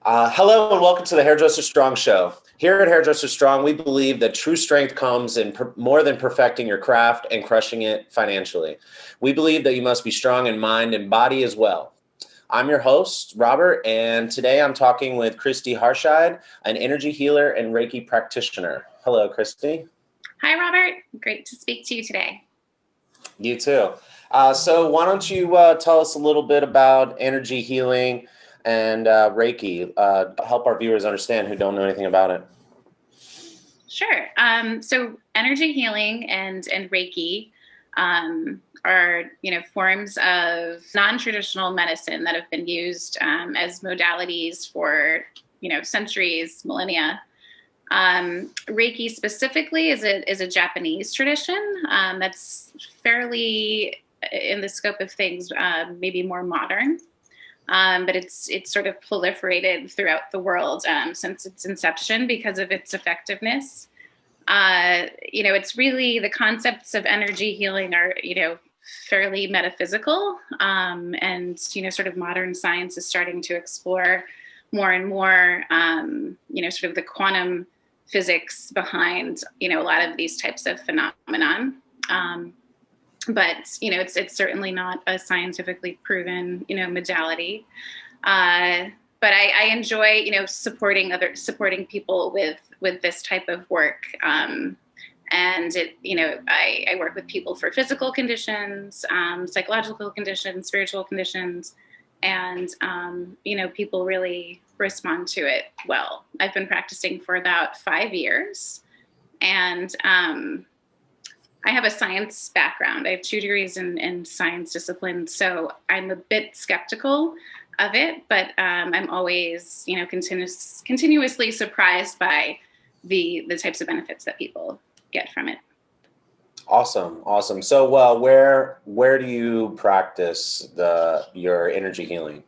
Hello and welcome to the Hairdresser Strong Show. Here at Hairdresser Strong, we believe that true strength comes in more than perfecting your craft and crushing it financially. We believe that you must be strong in mind and body as well. I'm your host, Robert, and today I'm talking with Kristie Harshide, an energy healer and REIKI practitioner. Hello, Kristie. Hi, Robert. Great to speak to you today. You too. So why don't you tell us a little bit about energy healing and REIKI, help our viewers understand who don't know anything about it. Sure. So energy healing and REIKI are, forms of non-traditional medicine that have been used as modalities for, centuries, millennia. REIKI specifically is a Japanese tradition that's fairly, in the scope of things, maybe more modern. But it's sort of proliferated throughout the world since its inception because of its effectiveness. It's really the concepts of energy healing are, fairly metaphysical, and sort of modern science is starting to explore more and more, sort of the quantum physics behind, a lot of these types of phenomenon. But, it's certainly not a scientifically proven, modality. But I enjoy, supporting people with this type of work. And I work with people for physical conditions, psychological conditions, spiritual conditions, and, people really respond to it well. I've been practicing for about 5 years, and, I have a science background. I have 2 degrees in science disciplines, so I'm a bit skeptical of it, but I'm always, continuously surprised by the types of benefits that people get from it. Awesome. So, where do you practice your energy healing?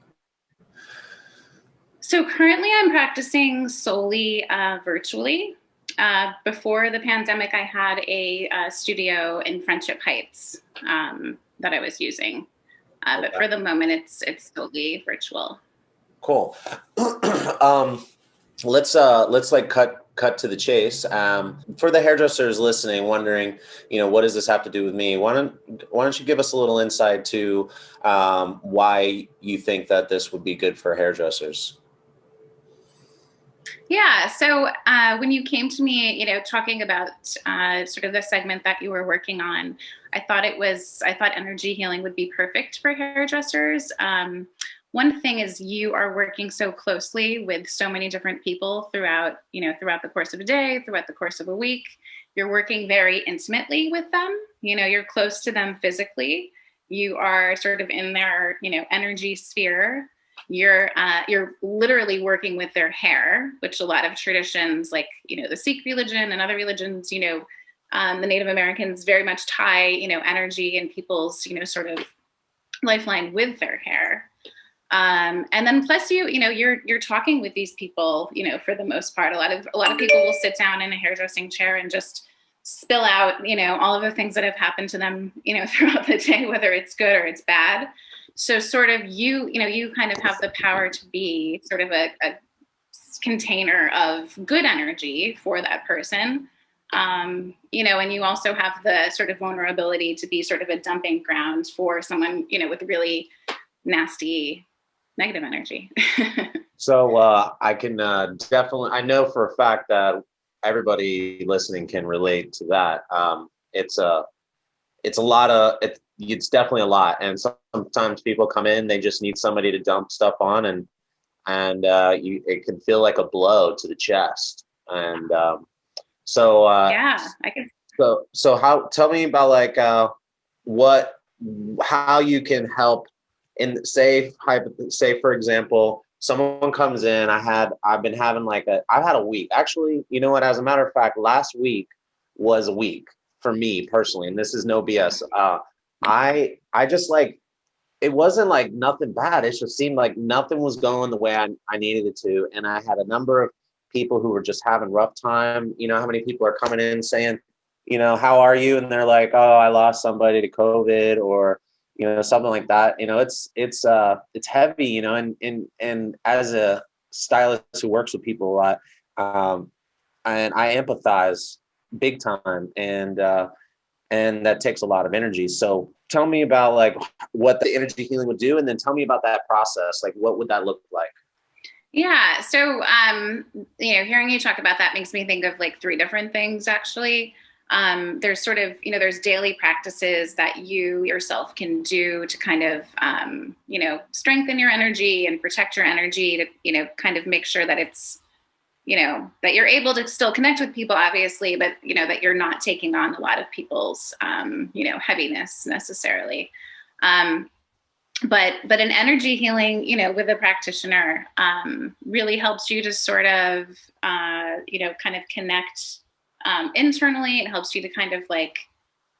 So currently, I'm practicing solely virtually. Before the pandemic, I had a studio in Friendship Heights that I was using, but for the moment, it's solely virtual. Cool. Let's like cut to the chase. For the hairdressers listening, wondering, what does this have to do with me? Why don't you give us a little insight to why you think that this would be good for hairdressers? Yeah. So when you came to me, talking about sort of the segment that you were working on, I thought energy healing would be perfect for hairdressers. One thing is you are working so closely with so many different people throughout the course of a day, throughout the course of a week. You're working very intimately with them. You're close to them physically. You are sort of in their, energy sphere. You're literally working with their hair, which a lot of traditions like, the Sikh religion and other religions, the Native Americans very much tie, energy and people's, sort of lifeline with their hair. And then plus you're talking with these people, for the most part. A lot of people will sit down in a hairdressing chair and just spill out, all of the things that have happened to them, throughout the day, whether it's good or it's bad. So sort of you kind of have the power to be sort of a container of good energy for that person. And you also have the sort of vulnerability to be sort of a dumping ground for someone, with really nasty negative energy. So I can definitely, I know for a fact that everybody listening can relate to that. It's a lot of it's definitely a lot, and sometimes people come in, they just need somebody to dump stuff on, and it can feel like a blow to the chest. And Yeah, I can. So tell me about like how you can help in say for example, someone comes in. I've been having I've had a week, actually. You know what, as a matter of fact, last week was a week for me personally, and this is no BS. I just it wasn't like nothing bad. It just seemed like nothing was going the way I needed it to. And I had a number of people who were just having rough time. How many people are coming in saying, how are you? And they're like, oh, I lost somebody to COVID, or, something like that. It's heavy, and as a stylist who works with people a lot. And I empathize big time. And that takes a lot of energy. So tell me about like what the energy healing would do. And then tell me about that process. Like, what would that look like? Yeah. So, hearing you talk about that makes me think of like three different things, actually. There's sort of, there's daily practices that you yourself can do to kind of, strengthen your energy and protect your energy to, kind of make sure that it's, that you're able to still connect with people, obviously, but, that you're not taking on a lot of people's, heaviness necessarily. But an energy healing, with a practitioner, really helps you to sort of, kind of connect internally. It helps you to kind of like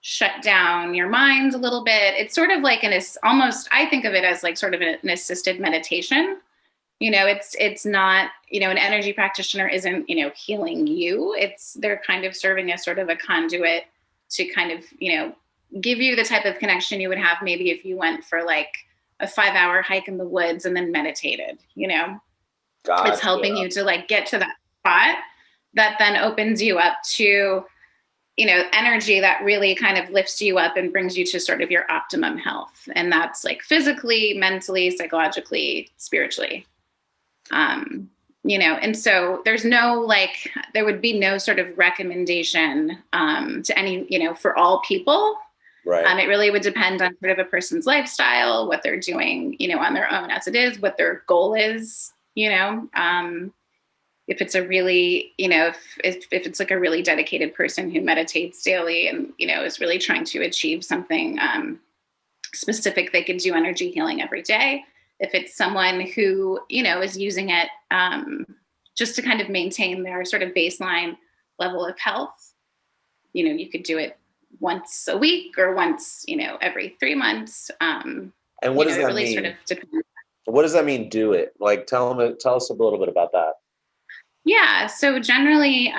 shut down your mind a little bit. It's sort of like almost, I think of it as like sort of an assisted meditation. It's not, an energy practitioner isn't, healing you. They're kind of serving as sort of a conduit to kind of, give you the type of connection you would have maybe if you went for like a 5-hour hike in the woods and then meditated, Gotcha. It's helping you to like get to that spot that then opens you up to, energy that really kind of lifts you up and brings you to sort of your optimum health. And that's like physically, mentally, psychologically, spiritually. And so there would be no sort of recommendation to any, for all people. Right. It really would depend on sort of a person's lifestyle, what they're doing, on their own as it is, what their goal is, if it's a really, if it's like a really dedicated person who meditates daily and, is really trying to achieve something specific, they could do energy healing every day. If it's someone who, is using it just to kind of maintain their sort of baseline level of health, you could do it once a week or once, every 3 months. And what does that really mean? Sort of depends. What does that mean? Do it. Like, tell us a little bit about that. Yeah. So generally,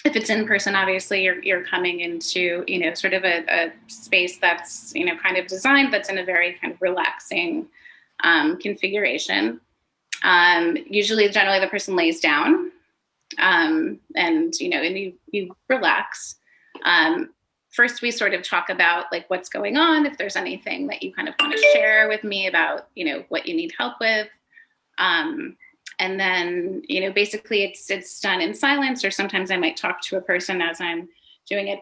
if it's in person, obviously you're coming into, sort of a space that's, kind of designed, that's in a very kind of relaxing configuration. Usually, generally the person lays down, and, and you relax. First, we sort of talk about like what's going on, if there's anything that you kind of want to share with me about, what you need help with. And then, basically it's done in silence, or sometimes I might talk to a person as I'm doing it.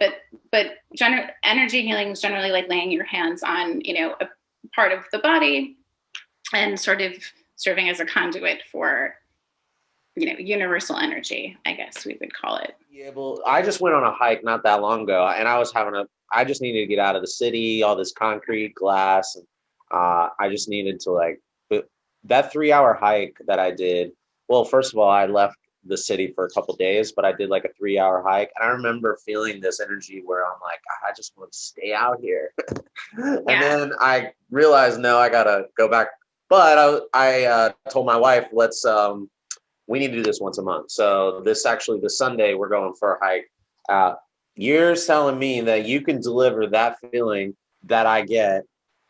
But energy healing is generally like laying your hands on, a part of the body and sort of serving as a conduit for, universal energy, I guess we would call it. Yeah, well, I just went on a hike not that long ago, and I just needed to get out of the city, all this concrete, glass, and I just needed to like, that 3-hour hike that I did. Well, first of all, I left the city for a couple of days, but I did like a 3-hour hike. And I remember feeling this energy where I'm like, I just want to stay out here. And then I realized, no, I got to go back. But I told my wife, we need to do this once a month. So this Sunday, we're going for a hike. You're telling me that you can deliver that feeling that I get.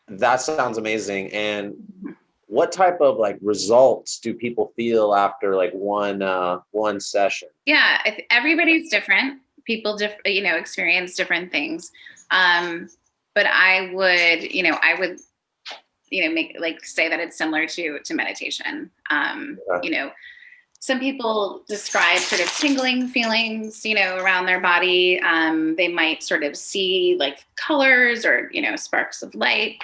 That sounds amazing. And what type of like results do people feel after like one session? Yeah, everybody's different. People experience different things. But I would make like say that it's similar to meditation. Some people describe sort of tingling feelings, around their body. They might sort of see like colors or, sparks of light.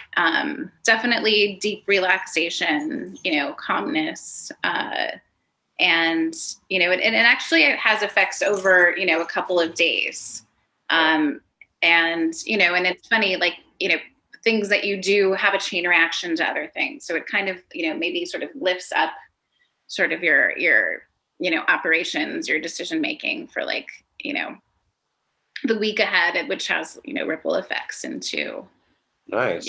Definitely deep relaxation, calmness. And actually it has effects over, a couple of days. And it's funny, like, things that you do have a chain reaction to other things. So it kind of, maybe sort of lifts up sort of your operations, your decision making for like, the week ahead, which has, ripple effects into, nice,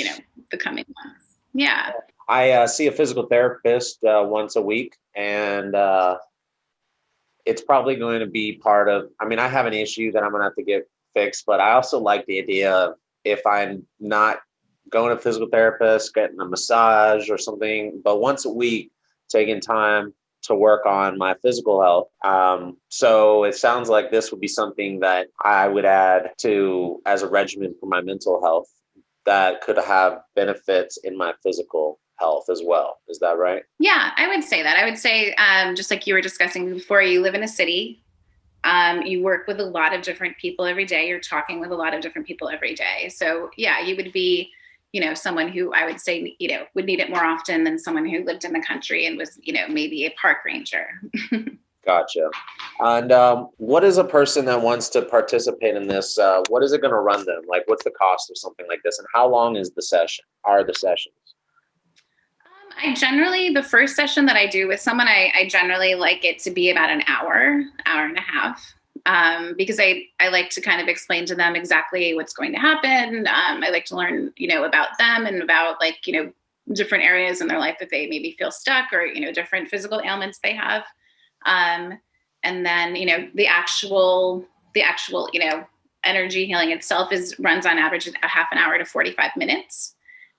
the coming months. Yeah. I see a physical therapist once a week, and it's probably going to be part of, I have an issue that I'm going to have to get fixed, but I also like the idea of if I'm not going to a physical therapist, getting a massage or something, but once a week, taking time to work on my physical health. So it sounds like this would be something that I would add to as a regimen for my mental health that could have benefits in my physical health as well. Is that right? Yeah, I would say that. I would say, just like you were discussing before, you live in a city. You work with a lot of different people every day. You're talking with a lot of different people every day. So yeah, you would be, someone who I would say, would need it more often than someone who lived in the country and was, maybe a park ranger. Gotcha. And what is a person that wants to participate in this? What is it going to run them? Like, what's the cost of something like this? And how long is the session? Are the sessions? I generally, the first session that I do with someone, I generally like it to be about an hour and a half, because I like to kind of explain to them exactly what's going to happen. I like to learn, about them and about different areas in their life that they maybe feel stuck or, different physical ailments they have. And then, the actual, energy healing itself runs on average a half an hour to 45 minutes.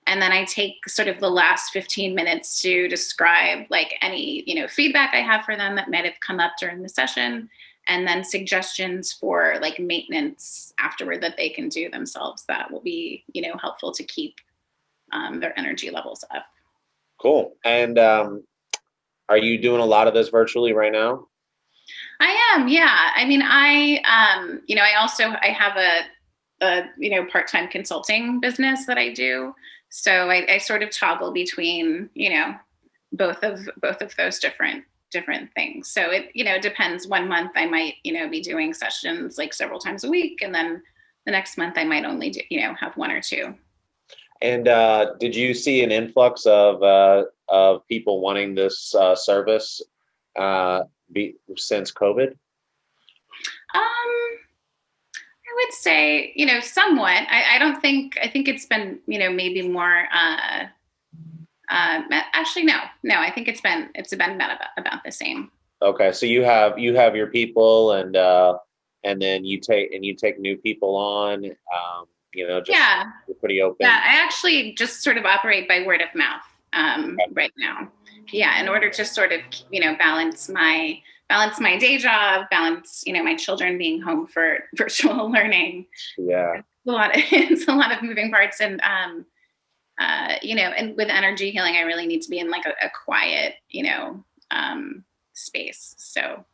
And then I take sort of the last 15 minutes to describe any, feedback I have for them that might have come up during the session. And then suggestions for maintenance afterward that they can do themselves that will be, helpful to keep their energy levels up. Cool. And are you doing a lot of this virtually right now? I am. Yeah. I mean, I have a part-time consulting business that I do. So I sort of toggle between, both of those different things. So it, depends. One month I might, be doing sessions several times a week. And then the next month I might only do, have one or two. And did you see an influx of people wanting this service since COVID? I would say, somewhat. I think it's been, maybe more, actually, no, I think it's been about the same. Okay. So you have your people and then you take new people on, just yeah. you're pretty open. Yeah. I actually just sort of operate by word of mouth, right now. Yeah. In order to sort of, balance my day job, balance, my children being home for virtual learning. Yeah. It's a lot of moving parts. And, and with energy healing, I really need to be in a quiet, space. So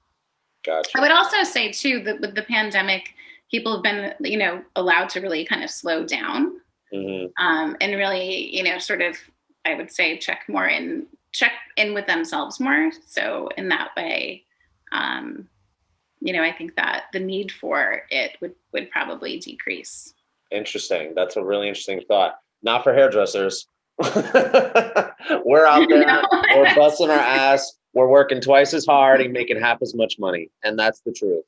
gotcha. I would also say too, that with the pandemic, people have been, allowed to really kind of slow down, and really, sort of, I would say check in with themselves more. So in that way, I think that the need for it would probably decrease. Interesting. That's a really interesting thought. Not for hairdressers. We're out there, we're busting our ass, we're working twice as hard and making half as much money. And that's the truth.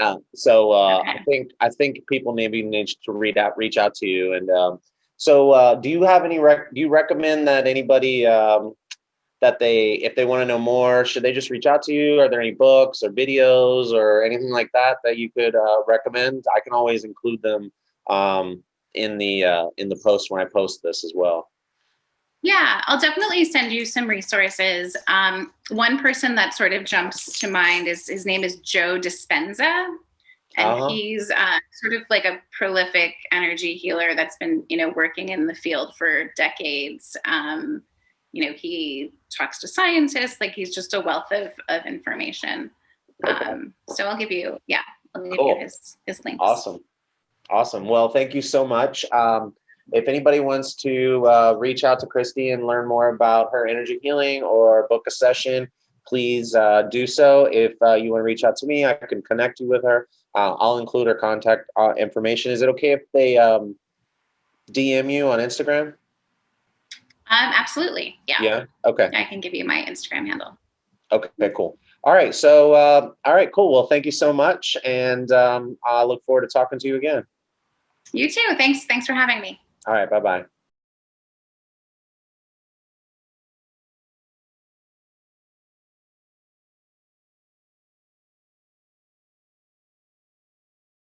Okay. I think people maybe need to reach out to you. And do you have any do you recommend that anybody that if they want to know more, should they just reach out to you? Are there any books or videos or anything like that you could recommend? I can always include them in the post when I post this as well. Yeah, I'll definitely send you some resources. One person that sort of jumps to mind his name is Joe Dispenza. And he's sort of a prolific energy healer that's been, working in the field for decades. He talks to scientists, he's just a wealth of information. So I'll give you his links. Awesome. Well, thank you so much. If anybody wants to reach out to Kristie and learn more about her energy healing or book a session, please do so. If you want to reach out to me, I can connect you with her. I'll include her contact information. Is it okay if they DM you on Instagram? Absolutely. Yeah. Yeah. Okay. I can give you my Instagram handle. Okay, cool. All right. So, all right, cool. Well, thank you so much. And I look forward to talking to you again. You too. Thanks for having me. All right. Bye-bye.